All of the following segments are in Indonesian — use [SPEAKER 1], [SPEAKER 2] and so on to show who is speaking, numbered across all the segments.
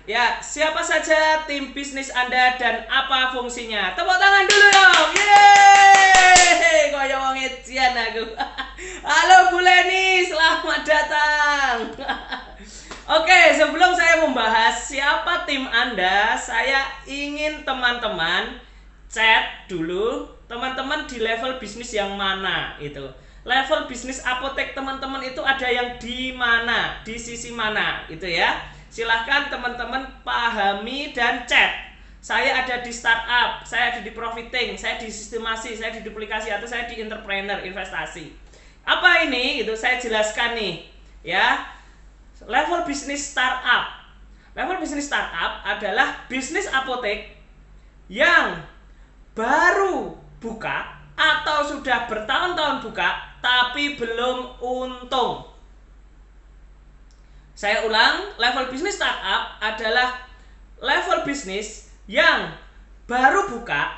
[SPEAKER 1] Ya, siapa saja tim bisnis Anda dan apa fungsinya? Tepuk tangan dulu dong. Yeay! Kaya wong ejian aku. Halo Bu Leni, selamat datang. Oke, sebelum saya membahas siapa tim Anda, saya ingin teman-teman chat dulu teman-teman di level bisnis yang mana itu. Level bisnis apotek teman-teman itu ada yang di mana, di sisi mana itu ya. Silahkan teman-teman pahami dan chat. Saya ada di startup, saya ada di profiting, saya di sistemasi, saya di duplikasi, atau saya di entrepreneur investasi. Apa ini? Itu saya jelaskan nih ya. Level bisnis startup. Level bisnis startup adalah bisnis apotek yang baru buka atau sudah bertahun-tahun buka tapi belum untung. Saya ulang, level bisnis startup adalah level bisnis yang baru buka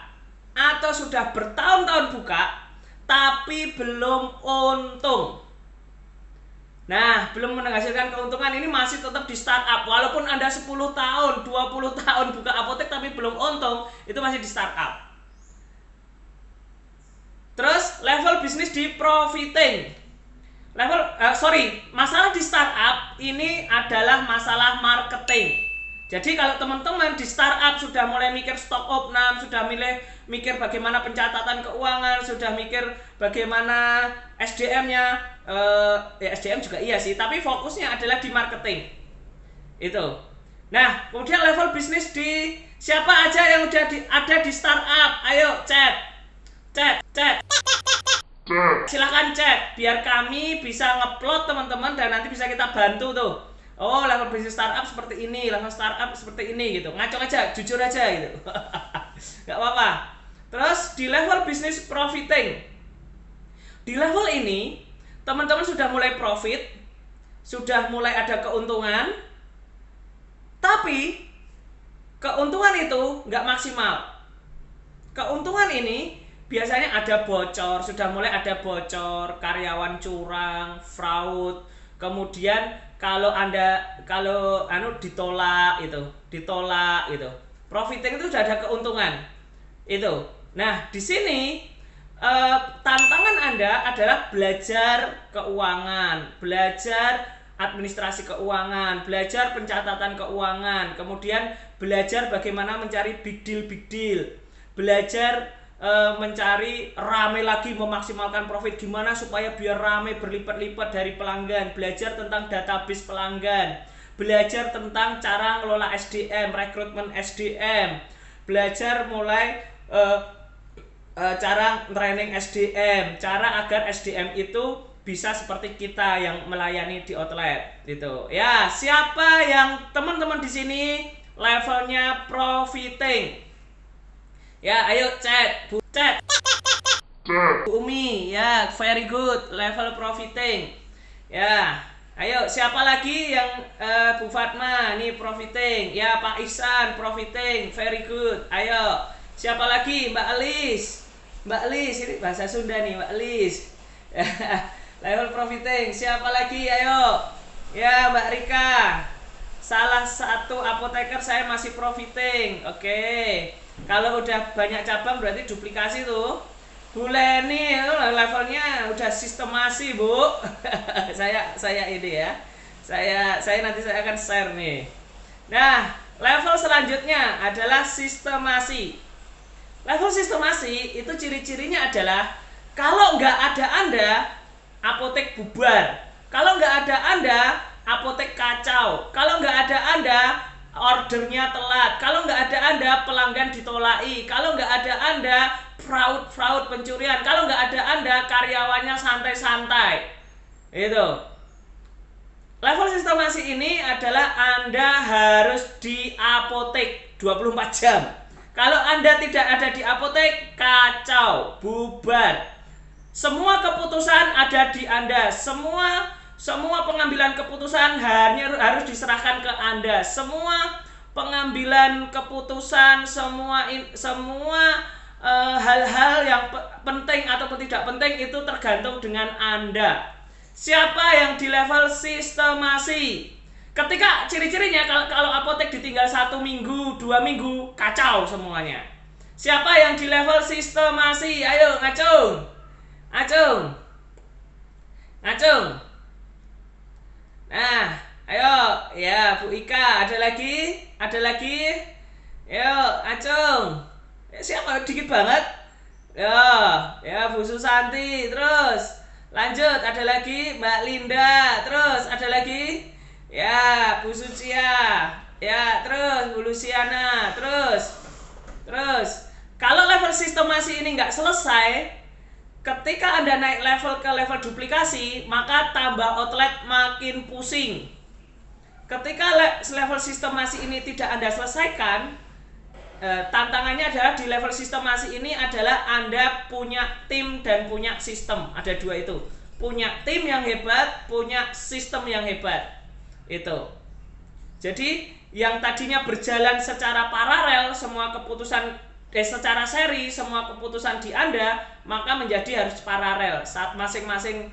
[SPEAKER 1] atau sudah bertahun-tahun buka tapi belum untung. Nah, belum menghasilkan keuntungan, ini masih tetap di startup. Walaupun Anda 10 tahun, 20 tahun buka apotek tapi belum untung, itu masih di startup. Terus level bisnis di profiting. Masalah di startup ini adalah masalah marketing. Jadi kalau teman-teman di startup sudah mulai mikir stok opnam, sudah mikir bagaimana pencatatan keuangan, sudah mikir bagaimana SDM-nya, SDM juga iya sih, tapi fokusnya adalah di marketing. Itu. Nah, kemudian level bisnis di siapa aja yang udah ada di startup? Ayo chat. Silahkan chat biar kami bisa ngeplot teman-teman dan nanti bisa kita bantu tuh. Oh, level bisnis startup seperti ini, level startup seperti ini gitu. Ngacok aja, jujur aja gitu. Gak apa-apa. Terus di level bisnis profiting. Di level ini teman-teman sudah mulai profit, sudah mulai ada keuntungan, tapi keuntungan itu nggak maksimal. Keuntungan ini biasanya ada bocor, sudah mulai ada bocor, karyawan curang, fraud. Kemudian kalau ditolak itu. Profiting itu sudah ada keuntungan. Itu. Nah, di sini tantangan Anda adalah belajar keuangan, belajar administrasi keuangan, belajar pencatatan keuangan, kemudian belajar bagaimana mencari big deal, belajar mencari rame lagi, memaksimalkan profit, gimana supaya biar rame berlipat-lipat dari pelanggan, belajar tentang database pelanggan, belajar tentang cara ngelola SDM, rekrutmen SDM, belajar mulai cara training SDM, cara agar SDM itu bisa seperti kita yang melayani di outlet gitu. Ya, siapa yang teman-teman di sini levelnya profiting? Ya, ayo chat. Bu Umi, ya, very good, level profiting. Ya, ayo siapa lagi yang Bu Fatma, nih profiting. Ya, Pak Ihsan profiting, very good. Ayo, siapa lagi? Mbak Elis, ini bahasa Sunda nih, Mbak Elis. Level profiting. Siapa lagi? Ayo. Ya, Mbak Rika. Salah satu apoteker saya masih profiting. Oke. Kalau udah banyak cabang berarti duplikasi tuh. Bu Leni levelnya udah sistemasi, Bu. saya ini ya. Saya nanti saya akan share nih. Nah, level selanjutnya adalah sistemasi. Level sistemasi itu ciri-cirinya adalah kalau nggak ada Anda, apotek bubar. Kalau nggak ada Anda, apotek kacau. Kalau nggak ada Anda, ordernya telat. Kalau nggak ada Anda, pelanggan ditolaki. Kalau nggak ada Anda, fraud pencurian. Kalau nggak ada Anda, karyawannya santai-santai. Itu. Level sistemasi ini adalah Anda harus di apotek 24 jam. Kalau Anda tidak ada di apotek, kacau, bubar. Semua keputusan ada di Anda. Semua pengambilan keputusan hanya harus diserahkan ke Anda. Semua pengambilan keputusan, semua hal-hal yang penting ataupun tidak penting itu tergantung dengan Anda. Siapa yang di level sistemasi? Ketika ciri-cirinya, kalau apotek ditinggal 1 minggu, 2 minggu, kacau semuanya. Siapa yang di level sistemasi? Ayo ngacung. Acung. Ngacung. Nah, ayo ya Bu Ika, ada lagi? Ada lagi? Ayo, acung. Siapa dikit banget? Ya Bu Susanti, terus lanjut, ada lagi Mbak Linda, terus ada lagi ya Bu Sucia, ya terus Bu Luciana, terus kalau level sistemasi ini nggak selesai, ketika Anda naik level ke level duplikasi, maka tambah outlet makin pusing. Ketika level sistemasi ini tidak Anda selesaikan, tantangannya adalah di level sistemasi ini adalah Anda punya tim dan punya sistem. Ada dua itu. Punya tim yang hebat, punya sistem yang hebat. Itu. Jadi yang tadinya berjalan secara paralel, semua keputusan secara seri, semua keputusan di Anda, maka menjadi harus paralel saat masing-masing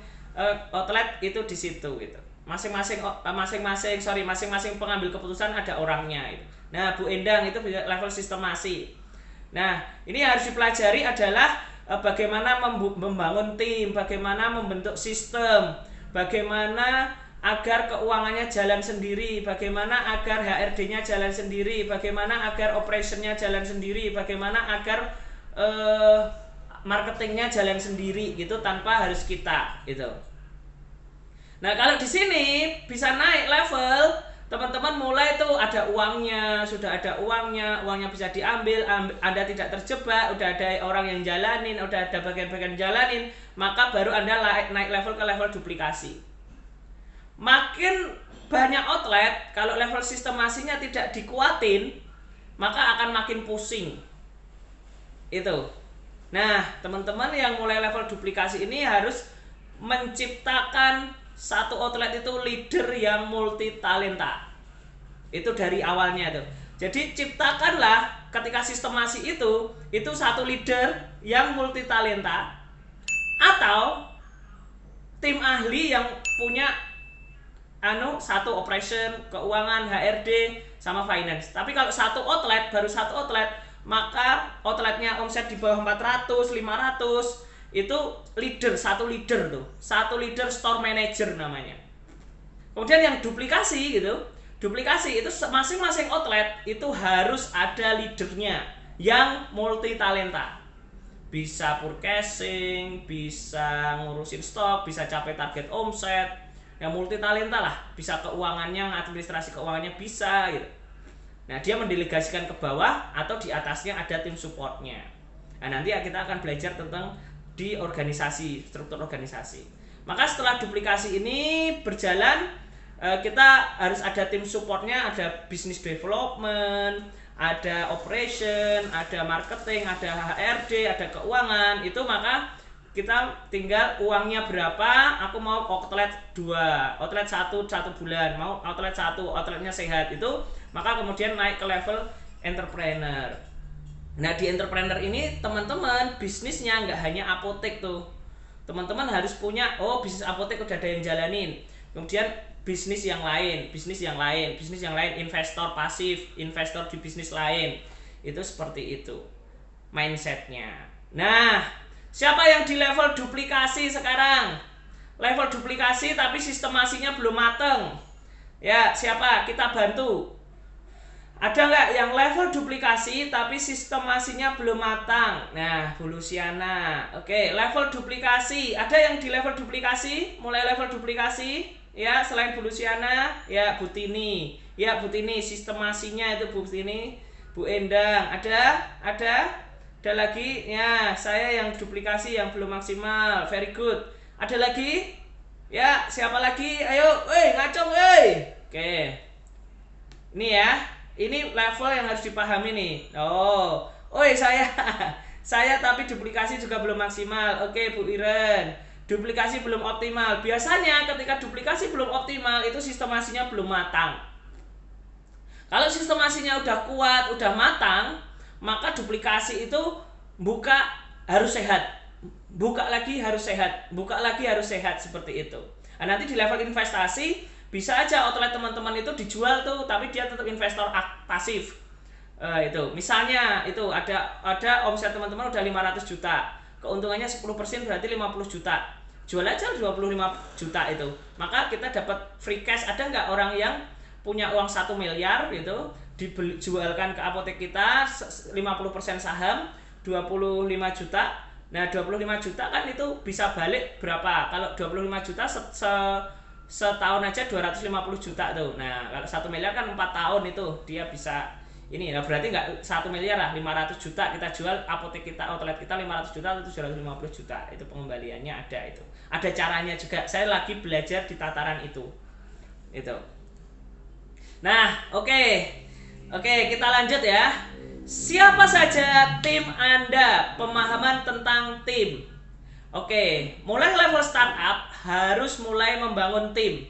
[SPEAKER 1] outlet itu di situ gitu. Masing-masing pengambil keputusan ada orangnya itu. Nah, Bu Endang itu level sistemasi. Nah, ini yang harus dipelajari adalah bagaimana membangun tim, bagaimana membentuk sistem, bagaimana agar keuangannya jalan sendiri, bagaimana agar HRD-nya jalan sendiri, bagaimana agar operationnya jalan sendiri, bagaimana agar marketingnya jalan sendiri gitu tanpa harus kita gitu. Nah, kalau di sini bisa naik level, teman-teman mulai tuh ada uangnya, sudah ada uangnya bisa diambil, Anda tidak terjebak, udah ada orang yang jalanin, udah ada bagian-bagian jalanin, maka baru Anda naik level ke level duplikasi. Makin banyak outlet, kalau level sistemasinya tidak dikuatin, maka akan makin pusing. Itu. Nah, teman-teman yang mulai level duplikasi ini harus menciptakan satu outlet itu leader yang multi talenta. Itu dari awalnya tuh. Jadi ciptakanlah ketika sistemasi itu satu leader yang multi talenta atau tim ahli yang punya satu operation, keuangan, HRD sama finance. Tapi kalau baru satu outlet, maka outletnya omset di bawah 400, 500 itu satu leader store manager namanya. Kemudian yang duplikasi itu masing-masing outlet itu harus ada leadernya yang multi talenta, bisa purchasing, bisa ngurusin stok, bisa capai target omset, yang multi talenta lah, bisa keuangannya, administrasi keuangannya bisa gitu. Nah, dia mendelegasikan ke bawah atau di atasnya ada tim supportnya. Nah, nanti kita akan belajar tentang di organisasi, struktur organisasi. Maka setelah duplikasi ini berjalan, kita harus ada tim supportnya, ada business development, ada operation, ada marketing, ada HRD, ada keuangan. Itu maka kita tinggal uangnya berapa, aku mau outlet 2, outlet 1 bulan, mau outlet 1, outletnya sehat itu, maka kemudian naik ke level entrepreneur. Nah, di entrepreneur ini teman-teman bisnisnya nggak hanya apotek tuh. Teman-teman harus punya, bisnis apotek udah ada yang jalanin. Kemudian bisnis yang lain, investor pasif, investor di bisnis lain. Itu seperti itu mindsetnya. Nah, siapa yang di level duplikasi sekarang? Level duplikasi tapi sistemasinya belum mateng. Ya, siapa? Kita bantu. Ada nggak yang level duplikasi tapi sistemasinya belum matang? Nah, Bu Luciana. Oke, level duplikasi. Ada yang di level duplikasi? Mulai level duplikasi? Ya, selain Bu Luciana, ya Bu Tini. Ya, Bu Tini, sistemasinya itu Bu Tini. Bu Endang, ada lagi? Ya, saya yang duplikasi yang belum maksimal. Very good. Ada lagi? Ya, siapa lagi? Ayo, ngacung, Oke. Ini ya. Ini level yang harus dipahami nih. Saya tapi duplikasi juga belum maksimal. Oke, Bu Iren. Duplikasi belum optimal. Biasanya ketika duplikasi belum optimal itu sistemasinya belum matang. Kalau sistemasinya udah kuat, udah matang, maka duplikasi itu harus sehat. Buka lagi harus sehat seperti itu. Nah, nanti di level investasi bisa aja outlet teman-teman itu dijual tuh, tapi dia tetap investor pasif. Itu misalnya itu ada omset teman-teman udah 500 juta, keuntungannya 10% berarti 50 juta, jual aja 25 juta itu, maka kita dapat free cash. Ada nggak orang yang punya uang 1 miliar gitu, dijualkan ke apotek kita 50% saham 25 juta. Nah 25 juta kan itu bisa balik berapa? Kalau 25 juta setahun aja 250 juta tuh. Nah kalau 1 miliar kan 4 tahun itu dia bisa ini. Nah berarti nggak 1 miliar lah, 500 juta kita jual apotek kita, outlet kita 500 juta atau 750 juta. Itu pengembaliannya ada itu. Ada caranya juga. Saya lagi belajar di tataran itu. Itu. Nah, oke, kita lanjut ya. Siapa saja tim Anda? Pemahaman tentang tim. Oke, mulai level startup harus mulai membangun tim.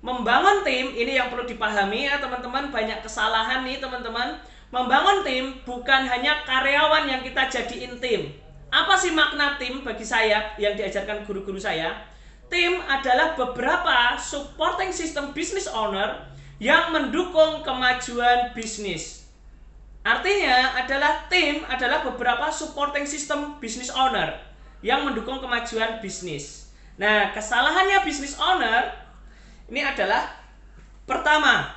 [SPEAKER 1] Membangun tim ini yang perlu dipahami ya teman-teman. Banyak kesalahan nih teman-teman. Membangun tim bukan hanya karyawan yang kita jadiin tim. Apa sih makna tim bagi saya yang diajarkan guru-guru saya? Tim adalah beberapa supporting system business owner yang mendukung kemajuan bisnis. Artinya adalah tim adalah beberapa supporting system business owner yang mendukung kemajuan bisnis. Nah, kesalahannya business owner ini adalah pertama,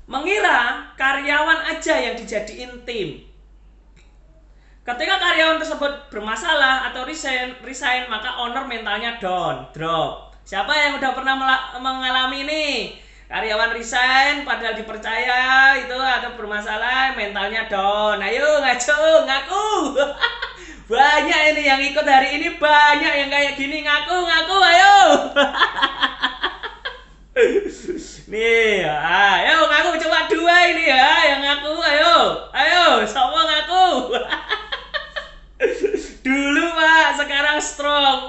[SPEAKER 1] mengira karyawan aja yang dijadiin tim. Ketika karyawan tersebut bermasalah atau resign, maka owner mentalnya drop. Siapa yang udah pernah mengalami ini? Karyawan resign padahal dipercaya itu atau bermasalah, mentalnya down. Ayo ngaku. Banyak ini yang ikut hari ini, banyak yang kayak gini, ngaku ayo. Nih, ayo ngaku, coba 2 ini ya yang ngaku, ayo semua ngaku. Dulu Pak, sekarang strong.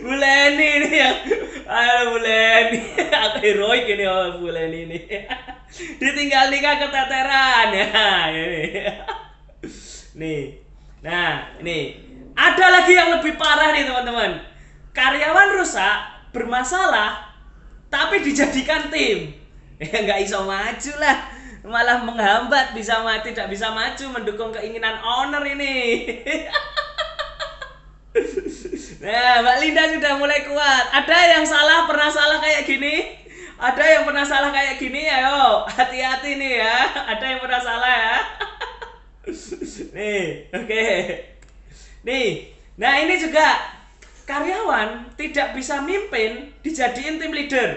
[SPEAKER 1] Bu Leni ini yang, ayo Bu Leni, aku heroik ini Bu Leni ini. Ditinggal nikah keteteran ya ini. Nih, nah ini ada lagi yang lebih parah nih teman-teman. Karyawan rusak, bermasalah, tapi dijadikan tim. Ya nggak iso maju lah, malah menghambat, tidak bisa maju mendukung keinginan owner ini. Nah, Mbak Linda sudah mulai kuat. Ada yang pernah salah kayak gini? Ada yang pernah salah kayak gini? Ayo, hati-hati nih ya. Ada yang pernah salah ya. Nih, oke. Nih, nah ini juga karyawan tidak bisa mimpin dijadiin tim leader.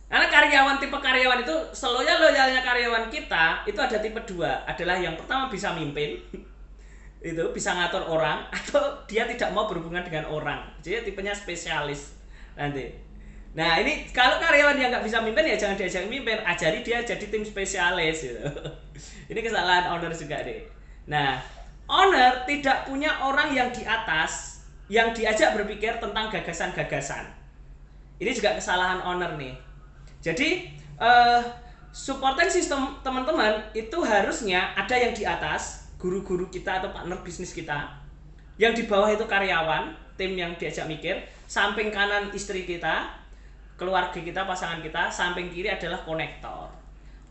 [SPEAKER 1] Karena tipe karyawan itu seloyal-loyalnya karyawan kita itu ada tipe 2. Adalah yang pertama bisa mimpin, itu bisa ngatur orang, atau dia tidak mau berhubungan dengan orang, jadi tipenya spesialis nanti. Nah ini kalau karyawan yang nggak bisa mimpin ya jangan diajak mimpin, ajari dia jadi tim spesialis gitu. Ini kesalahan owner juga deh. Nah owner tidak punya orang yang di atas yang diajak berpikir tentang gagasan-gagasan. Ini juga kesalahan owner nih. Jadi supporting system teman-teman itu harusnya ada yang di atas, guru-guru kita atau partner bisnis kita, yang di bawah itu karyawan, tim yang diajak mikir, samping kanan istri kita, keluarga kita, pasangan kita, samping kiri adalah konektor.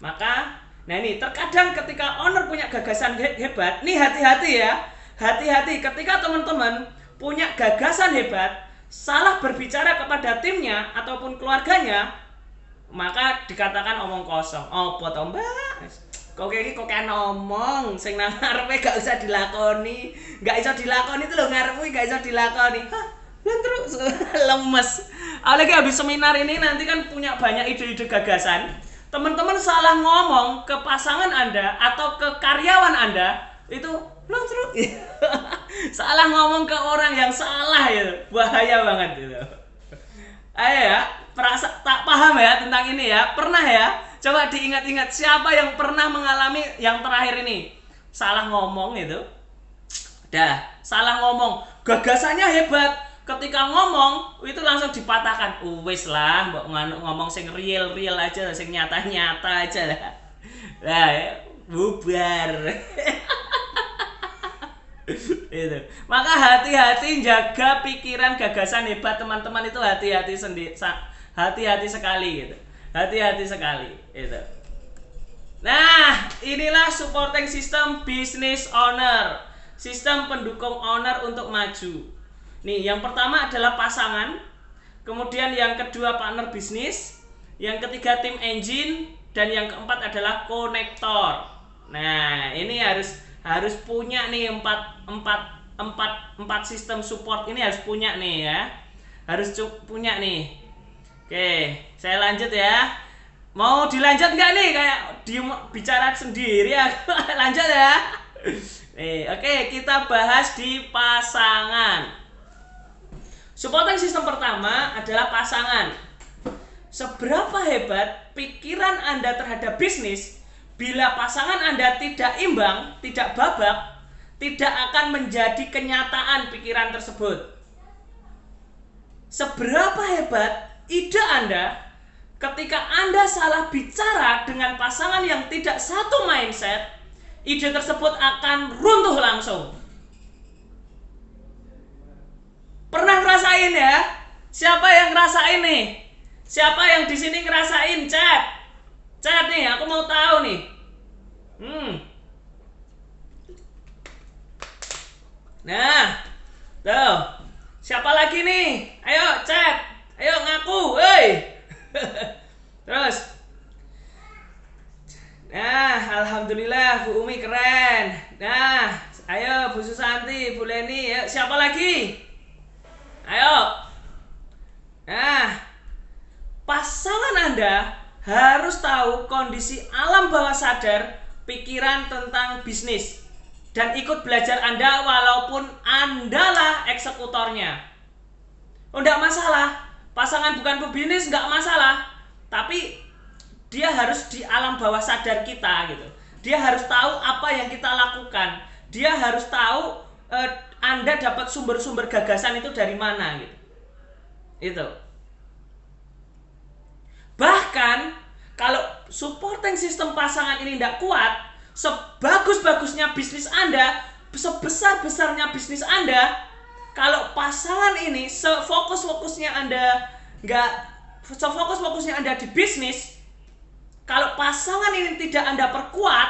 [SPEAKER 1] Maka, nah ini terkadang ketika owner punya gagasan hebat, nih hati-hati ya, hati-hati ketika teman-teman punya gagasan hebat, salah berbicara kepada timnya ataupun keluarganya, maka dikatakan omong kosong. Oh, to Mbak? Kok kayak ngomong sing nang ngarepe gak usah dilakoni. Gak iso dilakoni itu lho, ngarepe gak iso dilakoni. Hah, terus lemes. Apalagi habis seminar ini nanti kan punya banyak ide-ide gagasan. Teman-teman salah ngomong ke pasangan Anda atau ke karyawan Anda, itu terus salah ngomong ke orang yang salah ya. Bahaya banget gitu. Ayo ya, tak paham ya tentang ini ya. Pernah ya? Coba diingat-ingat siapa yang pernah mengalami yang terakhir ini. Salah ngomong itu. Dah, salah ngomong. Gagasannya hebat. Ketika ngomong itu langsung dipatahkan. Wis lah, mbok ngomong sing real aja, sing nyata aja lah. Lah, bubar. Itu. Maka hati-hati jaga pikiran gagasan hebat teman-teman itu hati-hati sendiri, hati-hati sekali gitu. Hati-hati sekali itu. Nah, inilah supporting system business owner. Sistem pendukung owner untuk maju. Nih, yang pertama adalah pasangan, kemudian yang kedua partner bisnis, yang ketiga tim engine, dan yang keempat adalah konektor. Nah, ini harus punya nih empat sistem support ini harus punya nih ya. Harus punya nih. Oke, saya lanjut ya. Mau dilanjut nggak nih kayak bicara sendiri ya? Lanjut ya. Oke, kita bahas di pasangan. Supporting system pertama adalah pasangan. Seberapa hebat pikiran Anda terhadap bisnis, bila pasangan Anda tidak imbang, tidak babak, tidak akan menjadi kenyataan pikiran tersebut. Seberapa hebat ide Anda ketika Anda salah bicara dengan pasangan yang tidak satu mindset, ide tersebut akan runtuh langsung. Pernah ngerasain ya? Siapa yang ngerasain nih? Siapa yang di sini ngerasain? Chat nih, aku mau tahu nih. Nah, tuh. Siapa lagi nih? Ayo chat. Ayo ngaku, woi. Terus. Nah, alhamdulillah Bu Umi keren. Nah, ayo Bu Susanti, Bu Leni, ya. Siapa lagi? Ayo. Nah, pasangan Anda harus tahu kondisi alam bawah sadar pikiran tentang bisnis dan ikut belajar Anda walaupun Anda lah eksekutornya. Oh, enggak masalah. Pasangan bukan pebisnis enggak masalah. Tapi dia harus di alam bawah sadar kita gitu. Dia harus tahu apa yang kita lakukan. Dia harus tahu Anda dapat sumber-sumber gagasan itu dari mana gitu. Itu. Bahkan kalau supporting sistem pasangan ini tidak kuat, sebagus-bagusnya bisnis Anda, sebesar-besarnya bisnis Anda, kalau pasangan ini sefokus-fokusnya Anda di bisnis, kalau pasangan ini tidak Anda perkuat,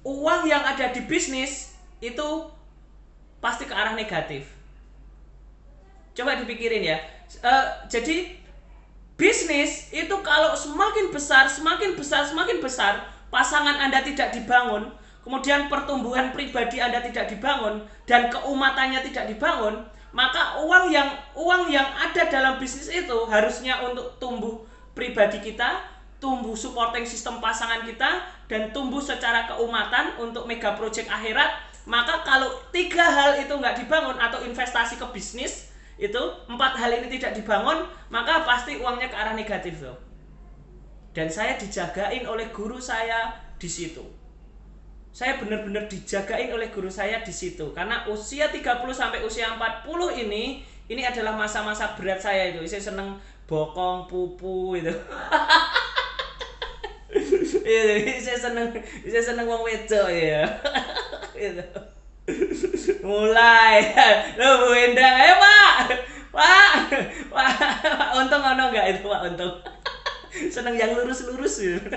[SPEAKER 1] uang yang ada di bisnis itu pasti ke arah negatif. Coba dipikirin ya. Jadi bisnis itu kalau semakin besar, pasangan Anda tidak dibangun, kemudian pertumbuhan pribadi Anda tidak dibangun, dan keumatannya tidak dibangun, maka uang yang ada dalam bisnis itu harusnya untuk tumbuh pribadi kita, tumbuh supporting sistem pasangan kita, dan tumbuh secara keumatan untuk mega project akhirat. Maka kalau 3 hal itu nggak dibangun atau investasi ke bisnis, itu 4 hal ini tidak dibangun, maka pasti uangnya ke arah negatif tuh. Dan saya dijagain oleh guru saya di situ. Saya benar-benar dijagain oleh guru saya di situ. Karena usia 30 sampai usia 40 ini adalah masa-masa berat saya itu. Saya seneng bokong, pupu itu. Saya seneng wong wedok ya. Itu. Mulai lo Bu Endang, ayo Pak Untung ono enggak itu Pak Untung? Seneng yang lurus-lurus gitu.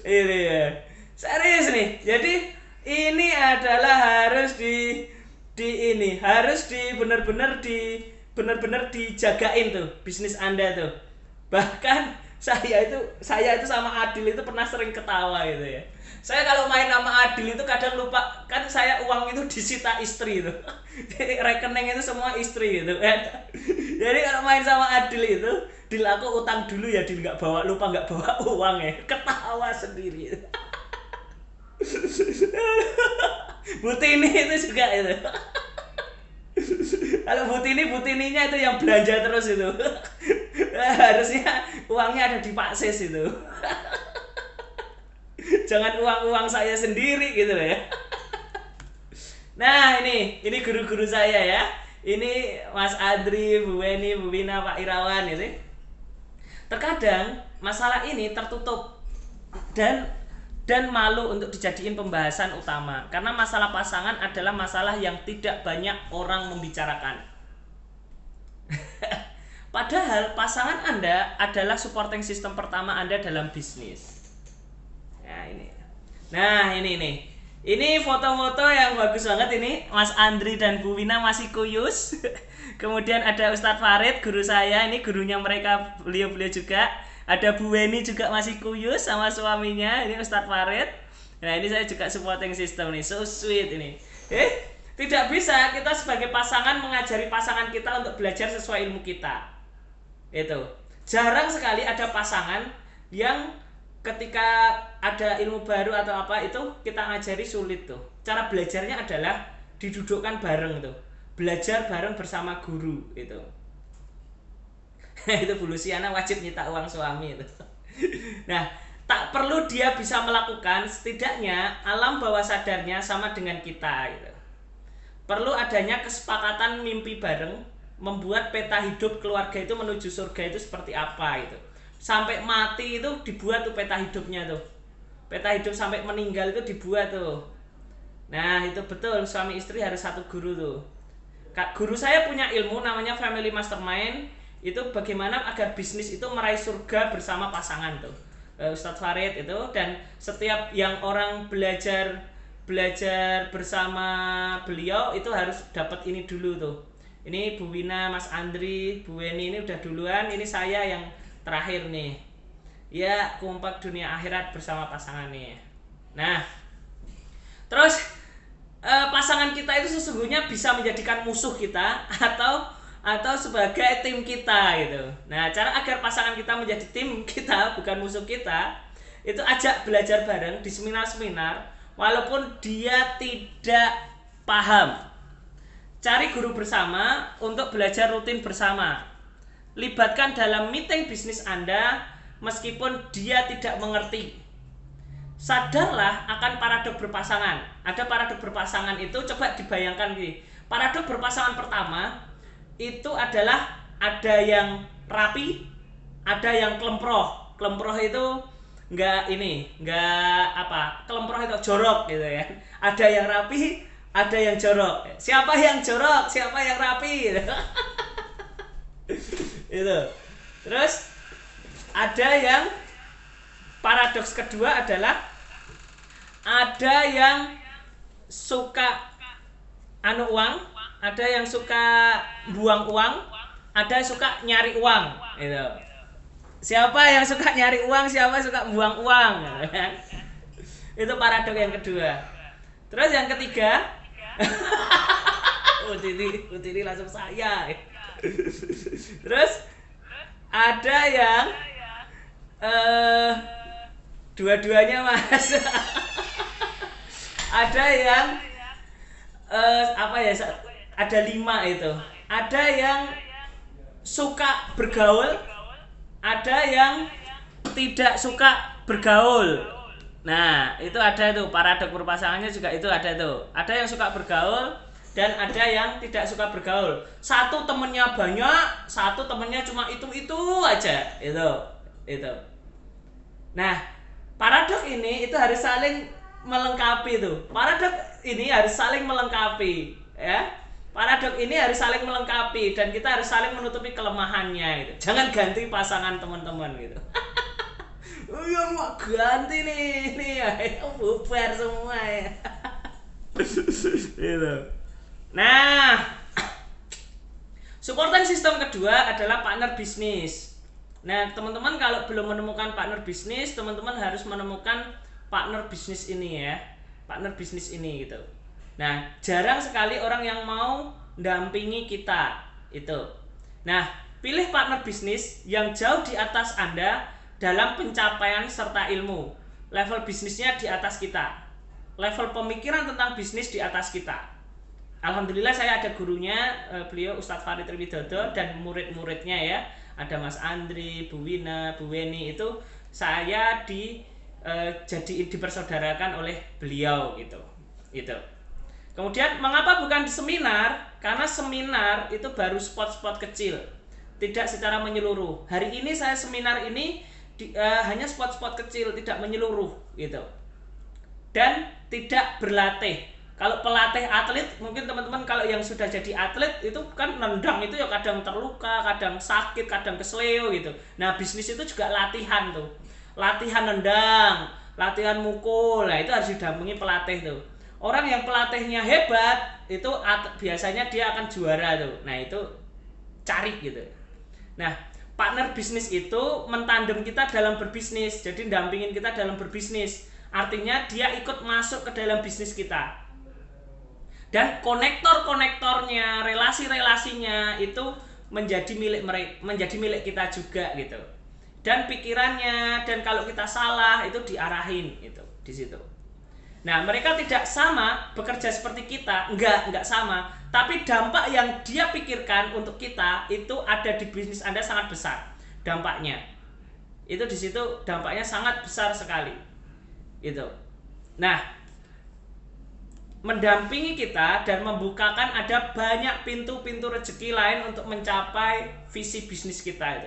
[SPEAKER 1] Ini ya, serius nih. Jadi ini adalah harus benar-benar dijagain tuh bisnis Anda tuh. Bahkan saya itu sama Adil itu pernah sering ketawa gitu ya. Saya kalau main sama Adil itu kadang lupa, kan saya uang itu disita istri itu. Jadi rekening itu semua istri gitu kan. Jadi kalau main sama Adil itu, Dil aku utang dulu ya Dil, lupa nggak bawa uang ya. Ketawa sendiri. Butini itu juga itu. Kalau Butininya itu yang belanja terus itu. Harusnya uangnya ada di Pak Sis itu. Jangan uang saya sendiri gitu ya. Nah ini guru-guru saya ya. Ini Mas Adri, Bu Weni, Bu Wina, Pak Irawan itu. Terkadang masalah ini tertutup dan dan malu untuk dijadiin pembahasan utama karena masalah pasangan adalah masalah yang tidak banyak orang membicarakan. Padahal pasangan Anda adalah supporting system pertama Anda dalam bisnis. Nah ini nih. Ini foto-foto yang bagus banget ini. Mas Andri dan Bu Wina masih kuyus. Kemudian ada Ustadz Farid, guru saya. Ini gurunya mereka, beliau-beliau juga. Ada Bu Weni juga masih kuyus sama suaminya. Ini Ustadz Farid. Nah ini saya juga supporting system nih. So sweet ini. Tidak bisa kita sebagai pasangan mengajari pasangan kita untuk belajar sesuai ilmu kita. Itu. Jarang sekali ada pasangan yang ketika ada ilmu baru atau apa itu kita ngajari sulit tuh. Cara belajarnya adalah didudukkan bareng tuh. Belajar bareng bersama guru itu. Itu Bu Luciana wajib nyita uang suami itu. Nah, tak perlu dia bisa melakukan, setidaknya alam bawah sadarnya sama dengan kita gitu. Perlu adanya kesepakatan mimpi bareng, membuat peta hidup keluarga itu menuju surga itu seperti apa gitu. Sampai mati itu dibuat tuh peta hidupnya tuh. Peta hidup sampai meninggal itu dibuat tuh. Nah, itu betul, suami istri harus satu guru tuh. Guru saya punya ilmu namanya Family Mastermind. Itu bagaimana agar bisnis itu meraih surga bersama pasangan tuh. Ustadz Farid itu, dan setiap yang orang belajar bersama beliau itu harus dapat ini dulu tuh. Ini Bu Wina, Mas Andri, Bu Weni ini udah duluan, ini saya yang terakhir nih. Ya, kompak dunia akhirat bersama pasangan nih. Nah, terus pasangan kita itu sesungguhnya bisa menjadikan musuh kita atau sebagai tim kita gitu. Nah, cara agar pasangan kita menjadi tim kita bukan musuh kita, itu ajak belajar bareng di seminar-seminar walaupun dia tidak paham. Cari guru bersama untuk belajar rutin bersama. Libatkan dalam meeting bisnis Anda meskipun dia tidak mengerti. Sadarlah akan paradok berpasangan. Ada paradok berpasangan itu coba dibayangkan nih. Paradok berpasangan pertama itu adalah ada yang rapi, ada yang kelemproh. Kelemproh itu enggak kelemproh itu jorok gitu ya. Ada yang rapi, ada yang jorok. Siapa yang jorok, siapa yang rapi gitu. Itu. Terus ada yang paradoks kedua adalah ada yang suka uang, ada yang suka buang uang, ada yang suka nyari uang gitu. Siapa yang suka nyari uang, siapa yang suka buang uang. Itu paradok yang kedua. Terus yang ketiga Utini langsung saya. Terus ada yang dua-duanya mas. Ada yang ada 5 itu. Ada yang suka bergaul, ada yang tidak suka bergaul. Nah, itu ada tuh paradok berpasangannya juga itu ada tuh. Ada yang suka bergaul dan ada yang tidak suka bergaul. Satu temennya banyak, satu temennya cuma itu aja. Itu. Nah, paradok ini itu harus saling melengkapi tuh. Paradok ini harus saling melengkapi, ya. Paradok ini harus saling melengkapi dan kita harus saling menutupi kelemahannya gitu. Jangan ganti pasangan teman-teman gitu. Ya mau ganti nih ayo bubar semua ya. Gitu. Nah, supporting system kedua adalah partner bisnis. Nah, teman-teman kalau belum menemukan partner bisnis, teman-teman harus menemukan partner bisnis ini ya. Partner bisnis ini gitu. Nah, jarang sekali orang yang mau dampingi kita itu. Nah, pilih partner bisnis yang jauh di atas Anda dalam pencapaian serta ilmu. Level bisnisnya di atas kita. Level pemikiran tentang bisnis di atas kita. Alhamdulillah saya ada gurunya, beliau Ustadz Farid Widodo dan murid-muridnya ya. Ada Mas Andri, Bu Wina, Bu Weni itu saya dipersaudarakan oleh beliau gitu. Kemudian mengapa bukan di seminar? Karena seminar itu baru spot-spot kecil, tidak secara menyeluruh. Hari ini saya seminar ini hanya spot-spot kecil, tidak menyeluruh gitu. dan tidak berlatih. Kalau pelatih atlet, mungkin teman-teman kalau yang sudah jadi atlet itu kan nendang itu ya kadang terluka, kadang sakit, kadang kesleo gitu. Nah, bisnis itu juga latihan tuh. Latihan nendang, latihan mukul. Nah, itu harus didampingi pelatih tuh. Orang yang pelatihnya hebat itu biasanya dia akan juara tuh. Nah, itu cari gitu. Nah, partner bisnis itu mentandem kita dalam berbisnis. Jadi dampingin kita dalam berbisnis. Artinya dia ikut masuk ke dalam bisnis kita. Dan konektor-konektornya, relasi-relasinya itu menjadi milik kita juga gitu. Dan pikirannya, dan kalau kita salah itu diarahin itu di situ. Nah, mereka tidak sama bekerja seperti kita, enggak sama. Tapi dampak yang dia pikirkan untuk kita itu ada di bisnis Anda sangat besar dampaknya. Itu di situ dampaknya sangat besar sekali. Itu. Nah, mendampingi kita dan membukakan ada banyak pintu-pintu rezeki lain untuk mencapai visi bisnis kita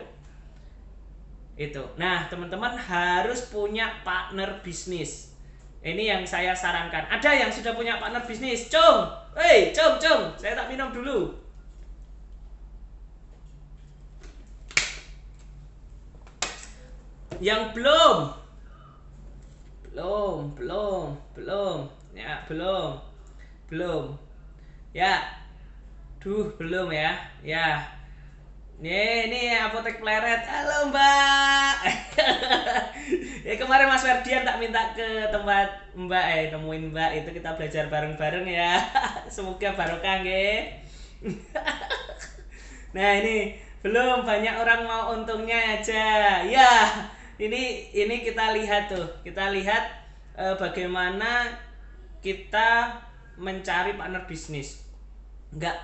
[SPEAKER 1] itu. Nah, teman-teman harus punya partner bisnis. Ini yang saya sarankan. Ada yang sudah punya partner bisnis? Cung, saya tak minum dulu. Yang belum. Ya, belum. Ya. Belum ya. Ya. Ini Apotek Pleret. Halo, Mbak. Ya, kemarin Mas Ferdian tak minta ke tempat Mbak, nemuin Mbak itu kita belajar bareng-bareng ya. Semoga barokah nggih. Nah, ini belum banyak orang mau untungnya aja. Ya, ini kita lihat tuh. Kita lihat bagaimana kita mencari partner bisnis. Nggak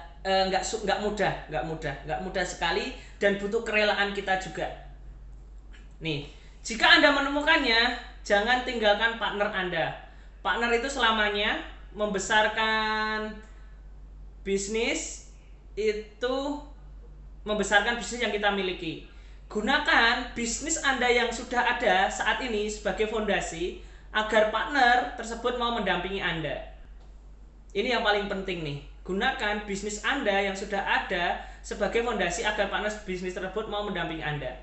[SPEAKER 1] mudah sekali dan butuh kerelaan kita juga. Nih, jika Anda menemukannya, jangan tinggalkan partner Anda. Partner itu selamanya membesarkan bisnis yang kita miliki. Gunakan bisnis Anda yang sudah ada saat ini sebagai fondasi agar partner tersebut mau mendampingi Anda. Ini yang paling penting nih. Gunakan bisnis Anda yang sudah ada sebagai fondasi agar partner bisnis tersebut mau mendampingi Anda.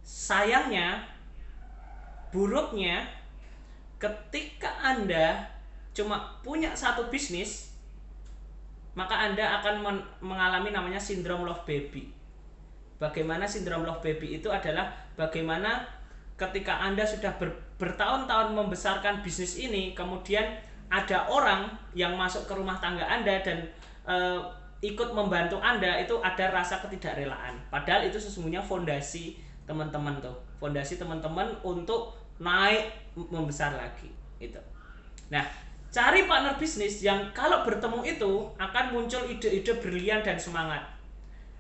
[SPEAKER 1] Sayangnya, buruknya, ketika Anda cuma punya satu bisnis, maka Anda akan mengalami namanya sindrom love baby. Bagaimana sindrom love baby itu adalah bagaimana ketika Anda sudah bertahun-tahun membesarkan bisnis ini, kemudian ada orang yang masuk ke rumah tangga Anda dan ikut membantu Anda, itu ada rasa ketidakrelaan. Padahal itu sesungguhnya fondasi teman-teman tuh. Fondasi teman-teman untuk naik membesar lagi itu. Nah, cari partner bisnis yang kalau bertemu itu akan muncul ide-ide brilian dan semangat.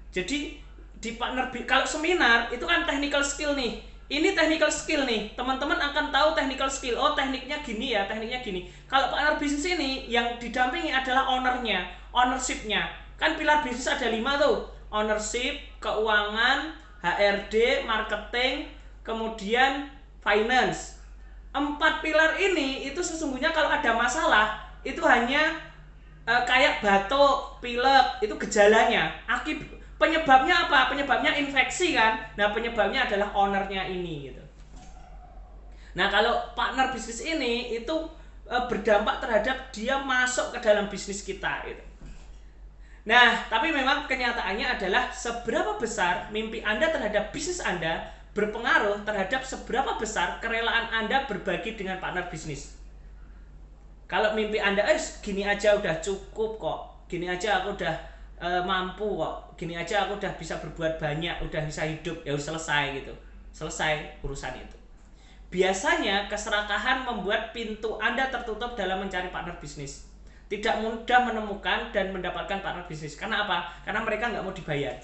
[SPEAKER 1] Jadi di partner kalau seminar itu kan technical skill nih. Ini technical skill nih. Teman-teman akan tahu technical skill. Oh, tekniknya gini ya, tekniknya gini. Kalau partner bisnis ini yang didampingi adalah ownernya, ownership-nya. Kan pilar bisnis ada 5 tuh. Ownership, keuangan, HRD, marketing, kemudian finance. 4 pilar ini itu sesungguhnya kalau ada masalah itu hanya kayak batuk, pilek, itu gejalanya. Penyebabnya apa? Penyebabnya infeksi kan? Nah, penyebabnya adalah ownernya ini gitu. Nah, kalau partner bisnis ini itu berdampak terhadap dia masuk ke dalam bisnis kita gitu. Nah, tapi memang kenyataannya adalah seberapa besar mimpi Anda terhadap bisnis Anda berpengaruh terhadap seberapa besar kerelaan Anda berbagi dengan partner bisnis. Kalau mimpi Anda gini aja udah cukup kok, gini aja aku udah mampu kok, gini aja aku udah bisa berbuat banyak, udah bisa hidup, ya selesai gitu, selesai urusan itu. Biasanya keserakahan membuat pintu Anda tertutup dalam mencari partner bisnis. Tidak mudah menemukan dan mendapatkan partner bisnis. Karena apa? Karena mereka nggak mau dibayar.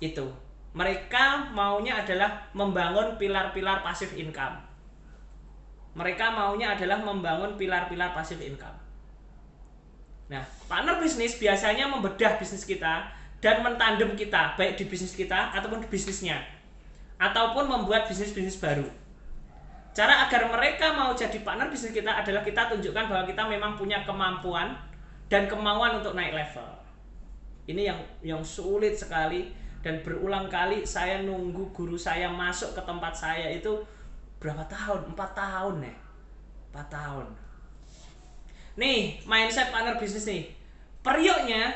[SPEAKER 1] Itu. Mereka maunya adalah membangun pilar-pilar pasif income. Mereka maunya adalah membangun pilar-pilar pasif income. Nah, partner bisnis biasanya membedah bisnis kita dan mentandem kita, baik di bisnis kita ataupun di bisnisnya, ataupun membuat bisnis-bisnis baru. Cara agar mereka mau jadi partner bisnis kita adalah kita tunjukkan bahwa kita memang punya kemampuan dan kemauan untuk naik level. Ini yang sulit sekali, dan berulang kali saya nunggu guru saya masuk ke tempat saya itu berapa tahun? 4 tahun ya. 4 tahun. Nih, mindset partner bisnis nih. Periuknya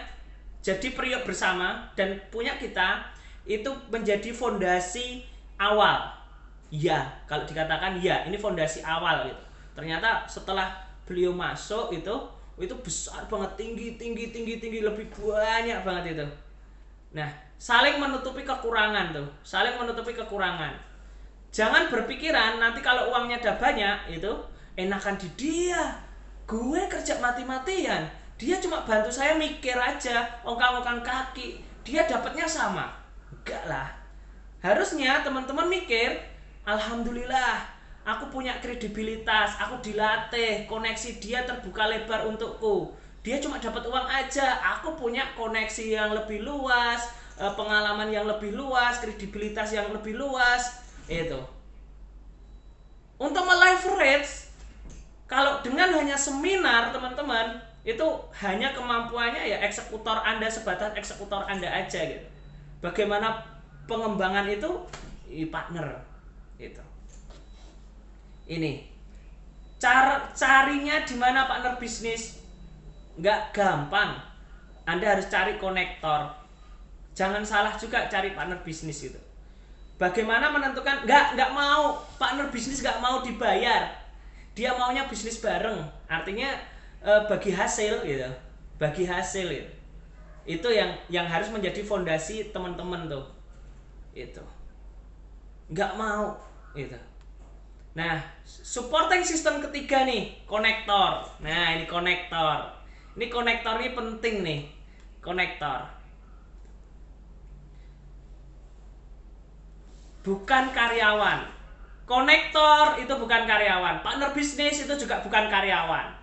[SPEAKER 1] jadi periuk bersama dan punya kita itu menjadi fondasi awal. Ya, kalau dikatakan ya, ini fondasi awal gitu. Ternyata setelah beliau masuk itu besar banget, tinggi, lebih banyak banget itu. Nah, saling menutupi kekurangan tuh, saling menutupi kekurangan. Jangan berpikiran nanti kalau uangnya ada banyak itu enakan di dia. Gue kerja mati-matian, dia cuma bantu saya mikir aja, ongkang-ongkang kaki, dia dapatnya sama. Enggak lah. Harusnya teman-teman mikir, alhamdulillah, aku punya kredibilitas, aku dilatih, koneksi dia terbuka lebar untukku. Dia cuma dapat uang aja, aku punya koneksi yang lebih luas, pengalaman yang lebih luas, kredibilitas yang lebih luas. Itu. Untuk meleverage, kalau dengan hanya seminar teman-teman, itu hanya kemampuannya ya eksekutor Anda, sebatas eksekutor Anda aja gitu. Bagaimana pengembangan itu partner itu. Ini carinya di mana partner bisnis? Nggak gampang. Anda harus cari konektor. Jangan salah juga cari partner bisnis itu. Bagaimana menentukan? Nggak mau partner bisnis, nggak mau dibayar. Dia maunya bisnis bareng. Artinya bagi hasil gitu. Bagi hasil gitu. Itu yang harus menjadi fondasi teman-teman tuh. Itu. Nggak mau gitu. Nah, supporting system ketiga nih, konektor. Nah, ini konektor. Ini konektor ini penting nih. Konektor. Bukan karyawan. Konektor itu bukan karyawan. Partner bisnis itu juga bukan karyawan.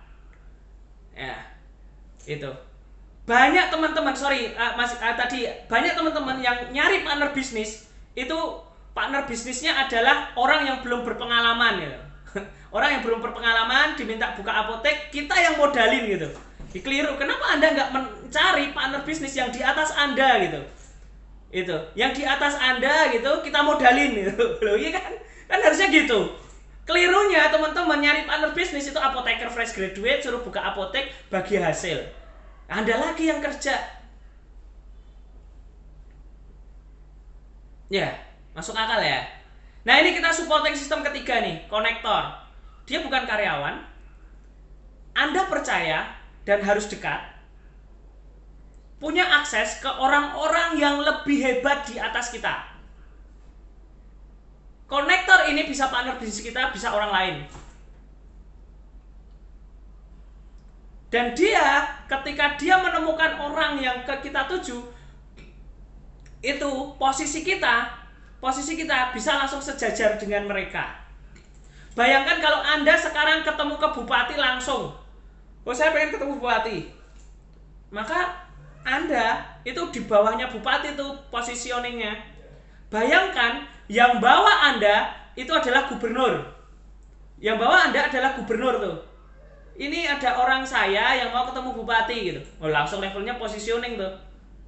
[SPEAKER 1] Ya. Itu. Banyak teman-teman, banyak teman-teman yang nyari partner bisnis itu partner bisnisnya adalah orang yang belum berpengalaman gitu. Orang yang belum berpengalaman diminta buka apotek, kita yang modalin gitu. Keliru. Kenapa Anda nggak mencari partner bisnis yang di atas Anda gitu? Itu, yang di atas Anda gitu kita modalin gitu. Loh, iya kan? Kan harusnya gitu. Kelirunya teman-teman nyari partner bisnis itu apoteker fresh graduate suruh buka apotek bagi hasil. Anda lagi yang kerja. Ya, masuk akal ya. Nah, ini kita supporting system ketiga nih, konektor. Dia bukan karyawan. Anda percaya dan harus dekat. Punya akses ke orang-orang yang lebih hebat di atas kita. Konektor ini bisa partner bisnis kita, bisa orang lain. Dan dia, ketika dia menemukan orang yang kita tuju, itu posisi kita bisa langsung sejajar dengan mereka. Bayangkan kalau Anda sekarang ketemu ke bupati langsung. Oh, saya pengen ketemu bupati. Maka Anda itu di bawahnya bupati tuh positioningnya. Bayangkan yang bawa Anda itu adalah gubernur. Yang bawa Anda adalah gubernur tuh. Ini ada orang saya yang mau ketemu bupati gitu. Oh, langsung levelnya positioning tuh.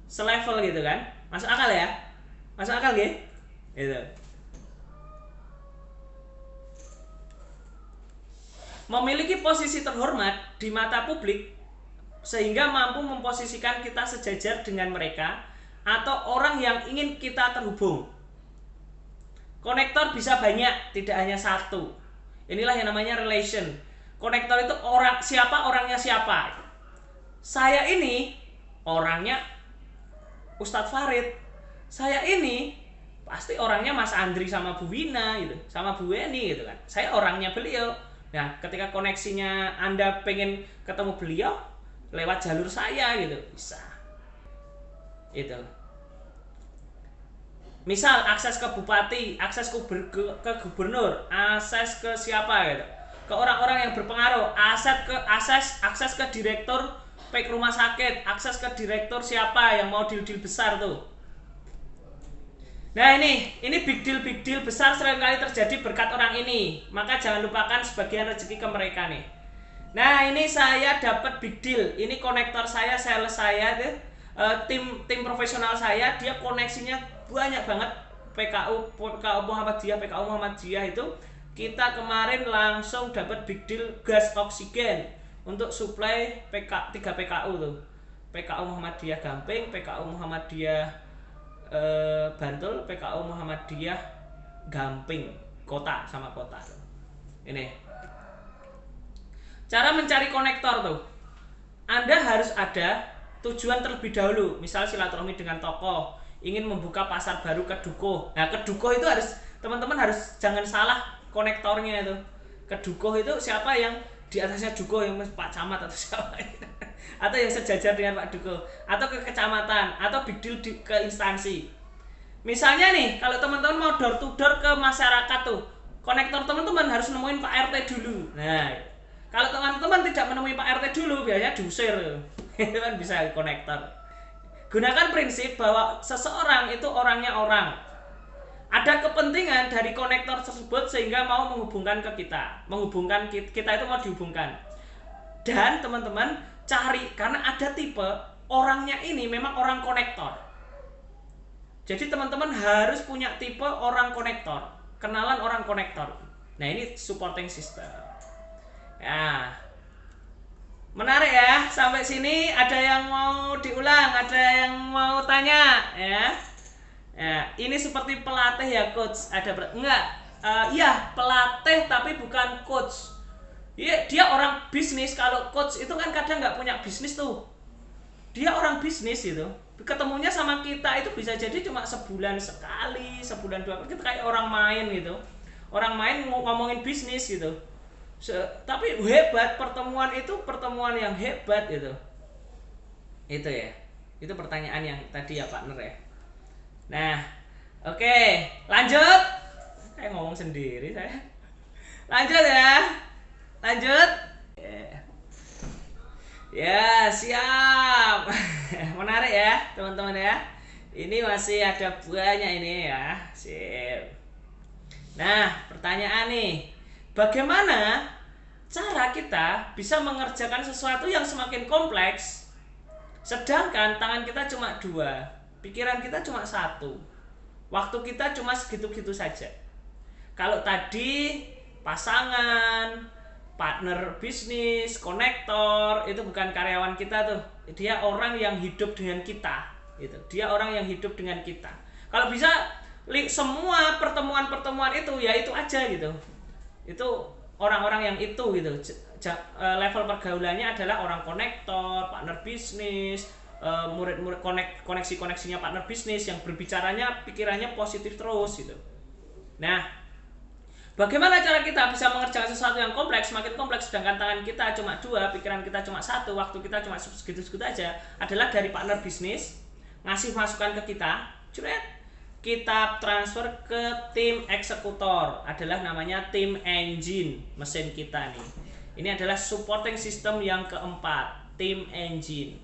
[SPEAKER 1] Selevel gitu kan. Masuk akal ya? Masuk akal gitu? Gitu. Memiliki posisi terhormat di mata publik sehingga mampu memposisikan kita sejajar dengan mereka atau orang yang ingin kita terhubung. Konektor bisa banyak, tidak hanya satu. Inilah yang namanya relation. Konektor itu orangnya siapa. Saya ini orangnya Ustadz Farid. Saya ini pasti orangnya Mas Andri sama Bu Wina gitu, sama Bu Weni gitu kan. Saya orangnya beliau. Nah, ketika koneksinya Anda pengen ketemu beliau lewat jalur saya gitu, bisa. Itu. Misal akses ke bupati, akses ke gubernur, akses ke siapa gitu. Ke orang-orang yang berpengaruh, akses ke direktur baik rumah sakit, akses ke direktur siapa yang mau deal-deal besar tuh. Nah ini big deal besar seringkali terjadi berkat orang ini. Maka jangan lupakan sebagian rezeki ke mereka nih. Nah ini saya dapat big deal. Ini konektor saya, sales saya, tim profesional saya, dia koneksinya banyak banget. PKU Muhammadiyah itu kita kemarin langsung dapat big deal gas oksigen untuk suplai 3 PKU tuh. PKU Muhammadiyah Gamping, PKU Muhammadiyah Bantul, PKU Muhammadiyah Gamping kota sama kota. Ini cara mencari konektor tuh. Anda harus ada tujuan terlebih dahulu. Misal silaturahmi dengan tokoh, ingin membuka pasar baru ke Dukuh. Nah, ke Dukuh itu harus teman-teman harus jangan salah konektornya itu. Ke Dukuh itu siapa yang di atasnya Dukuh, yang Pak Camat atau siapa? Atau yang sejajar dengan Pak Dukuh, atau ke kecamatan, atau big deal ke instansi. Misalnya nih, kalau teman-teman mau door to door ke masyarakat tuh, konektor teman-teman harus nemuin Pak RT dulu. Nah, kalau teman-teman tidak menemui Pak RT dulu, biasanya diusir. Itu kan bisa konektor. Gunakan prinsip bahwa seseorang itu orangnya orang. Ada kepentingan dari konektor tersebut sehingga mau menghubungkan ke kita. Menghubungkan kita itu mau dihubungkan. Dan teman-teman cari, karena ada tipe orangnya ini memang orang konektor. Jadi teman-teman harus punya tipe orang konektor, kenalan orang konektor. Nah ini supporting system. Ya, menarik ya. Sampai sini ada yang mau diulang, ada yang mau tanya ya. Ya, ini seperti pelatih ya coach. Iya pelatih tapi bukan coach. Iya, dia orang bisnis. Kalau coach itu kan kadang nggak punya bisnis tuh. Dia orang bisnis itu. Ketemunya sama kita itu bisa jadi cuma sebulan sekali, sebulan 2 kali. Kita kayak orang main gitu. Orang main ngomongin bisnis gitu. Tapi hebat, pertemuan itu pertemuan yang hebat gitu. Itu ya. Itu pertanyaan yang tadi ya partner ya. Nah, oke, lanjut. Kayak ngomong sendiri saya. Lanjut ya. Lanjut. Ya, siap. Menarik ya, teman-teman ya. Ini masih ada banyak ini ya. Sip. Nah, pertanyaan nih. Bagaimana cara kita bisa mengerjakan sesuatu yang semakin kompleks sedangkan tangan kita cuma 2, pikiran kita cuma 1, waktu kita cuma segitu-gitu saja. Kalau tadi pasangan, partner bisnis, konektor itu bukan karyawan kita tuh. Dia orang yang hidup dengan kita gitu. Dia orang yang hidup dengan kita. Kalau bisa semua pertemuan-pertemuan itu ya itu aja gitu. Itu orang-orang yang itu gitu. Level pergaulannya adalah orang konektor, partner bisnis, murid-murid koneksi-koneksinya partner bisnis yang berbicaranya pikirannya positif terus gitu. Nah, bagaimana cara kita bisa mengerjakan sesuatu yang kompleks, semakin kompleks sedangkan tangan kita cuma 2, pikiran kita cuma 1, waktu kita cuma segitu-segitu aja, adalah dari partner bisnis ngasih masukan ke kita, kita transfer ke tim eksekutor, adalah namanya tim engine mesin kita nih. Ini adalah supporting system yang keempat, tim engine.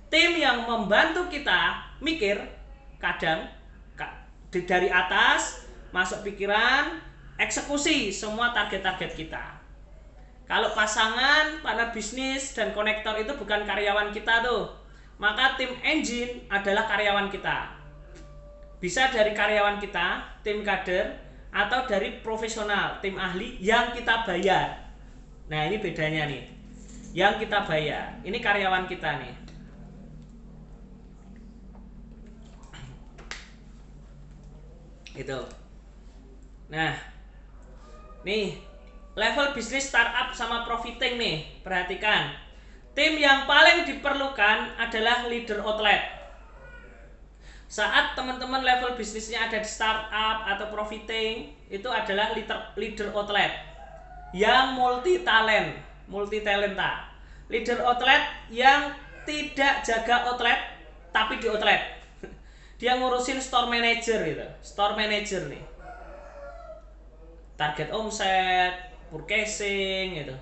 [SPEAKER 1] Tim yang membantu kita mikir, kadang dari atas masuk pikiran, eksekusi semua target-target kita. Kalau pasangan, partner bisnis, dan konektor itu bukan karyawan kita tuh, maka tim engine adalah karyawan kita. Bisa dari karyawan kita, tim kader, atau dari profesional, tim ahli yang kita bayar. Nah ini bedanya nih, yang kita bayar, ini karyawan kita nih. Itu. Nah, nih level bisnis startup sama profiting nih, perhatikan. Tim yang paling diperlukan adalah leader outlet. Saat teman-teman level bisnisnya ada di startup atau profiting, itu adalah leader outlet yang multi talenta. Leader outlet yang tidak jaga outlet tapi di outlet. Dia ngurusin store manager gitu. Store manager nih. Target omset, purchasing gitu.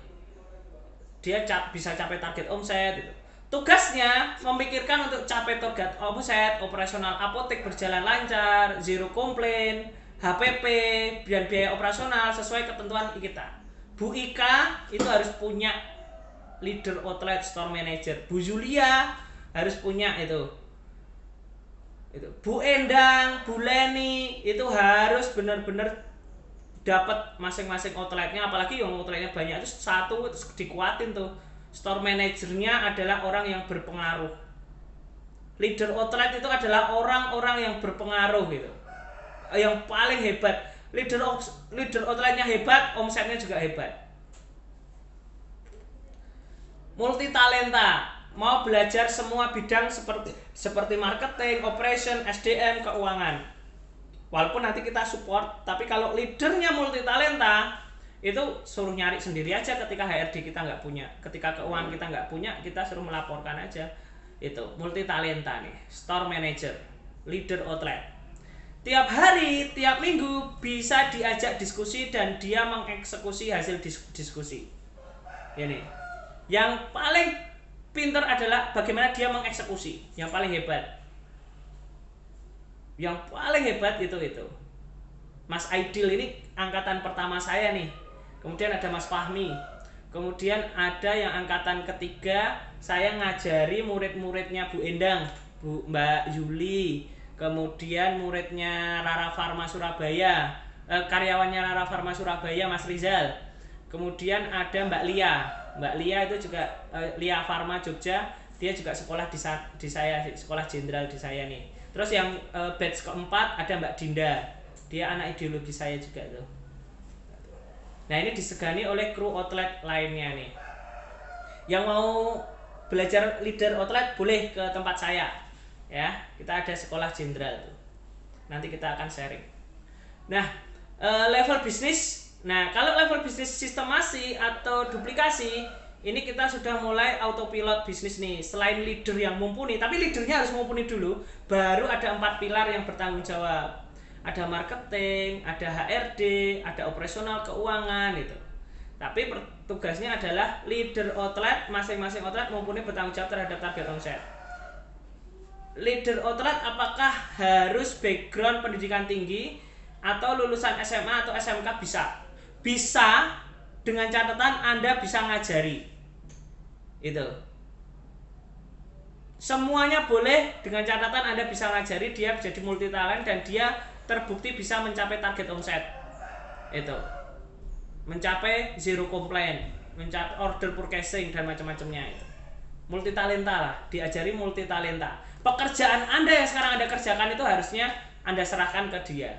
[SPEAKER 1] Dia bisa capai target omset gitu. Tugasnya memikirkan untuk capai target omset, operasional apotek berjalan lancar, zero komplain, HPP, dan biaya operasional sesuai ketentuan kita. Bu Ika itu harus punya leader outlet store manager. Bu Julia harus punya itu. Bu Endang, Bu Leni itu harus benar-benar dapat masing-masing outletnya, apalagi yang outletnya banyak itu satu dikuatin tuh. Store manajernya adalah orang yang berpengaruh. Leader outlet itu adalah orang-orang yang berpengaruh gitu. Yang paling hebat. Leader outletnya hebat, omsetnya juga hebat. Multi talenta, mau belajar semua bidang seperti marketing, operation, SDM, keuangan. Walaupun nanti kita support, tapi kalau leadernya multi talenta, itu suruh nyari sendiri aja ketika HRD kita nggak punya, ketika keuangan kita nggak punya, kita suruh melaporkan aja. Itu multi talenta nih, store manager, leader outlet. Tiap hari, tiap minggu bisa diajak diskusi dan dia mengeksekusi hasil diskusi. Ini yang paling pinter adalah bagaimana dia mengeksekusi, yang paling hebat. Yang paling hebat itu Mas Aidil ini angkatan pertama saya nih. Kemudian ada Mas Fahmi. Kemudian ada yang angkatan ketiga, saya ngajari murid-muridnya Bu Endang, Mbak Yuli. Kemudian muridnya Rara Pharma Surabaya, karyawannya Rara Pharma Surabaya Mas Rizal. Kemudian ada Mbak Lia. Mbak Lia itu juga Lia Pharma Jogja, dia juga sekolah di saya, sekolah jenderal di saya nih. Terus yang batch keempat ada Mbak Dinda, dia anak ideologi saya juga tuh. Nah ini disegani oleh kru outlet lainnya nih. Yang mau belajar leader outlet boleh ke tempat saya, ya. Kita ada sekolah jenderal tuh. Nanti kita akan sharing. Nah level bisnis. Nah kalau level bisnis sistemasi atau duplikasi, ini kita sudah mulai autopilot bisnis nih. Selain leader yang mumpuni, tapi leadernya harus mumpuni dulu. Baru ada 4 pilar yang bertanggung jawab. Ada marketing, ada HRD, ada operasional keuangan gitu. Tapi tugasnya adalah leader outlet, masing-masing outlet mumpuni bertanggung jawab terhadap target omset. Leader outlet apakah harus background pendidikan tinggi atau lulusan SMA atau SMK? Bisa dengan catatan Anda bisa ngajari. Itu. Semuanya boleh dengan catatan Anda bisa ngajari, dia jadi multi talent dan dia terbukti bisa mencapai target omset. Itu. Mencapai zero complaint, mencapai order purchasing dan macam-macamnya itu. Multi talenta lah, diajari multi talenta. Pekerjaan Anda yang sekarang Anda kerjakan itu harusnya Anda serahkan ke dia.